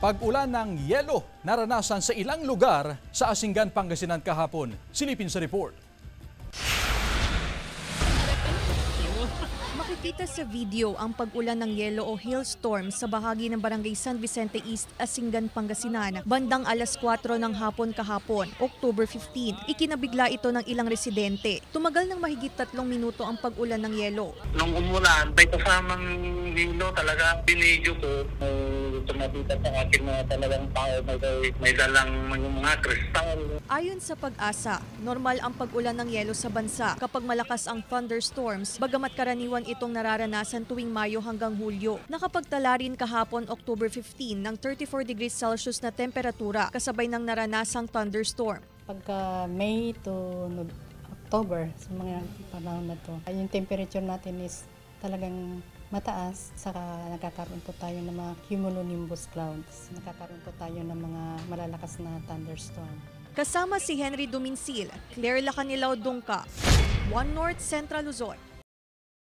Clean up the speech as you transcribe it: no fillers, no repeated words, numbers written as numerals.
Pag-ulan ng yelo naranasan sa ilang lugar sa Asingan, Pangasinan kahapon. Silipin sa report. Makikita sa video ang pag-ulan ng yelo o hailstorm sa bahagi ng Barangay San Vicente East, Asingan, Pangasinan, bandang alas 4 ng hapon kahapon, October 15. Ikinabigla ito ng ilang residente. Tumagal ng mahigit 3 minuto ang pag-ulan ng yelo. Nung umulan, may kasamang hilo talaga. Binidyo ko, tumabita sa akin na talagang tao may dalang mga kristal. Ayon sa Pag-asa, normal ang pag-ulan ng yelo sa bansa kapag malakas ang thunderstorms, bagamat karaniwan itong nararanasan tuwing Mayo hanggang Hulyo. Nakapagtala rin kahapon October 15 ng 34 degrees Celsius na temperatura kasabay ng naranasang thunderstorm. Pagka May to October, sa mga panahon na to, yung temperature natin is talagang mataas, saka nagkakaroon po tayo ng mga cumulonimbus clouds. Nagkakaroon po tayo ng mga malalakas na thunderstorm. Kasama si Henry Duminsil, Claire Lacanilao Dungka, One North Central Luzon.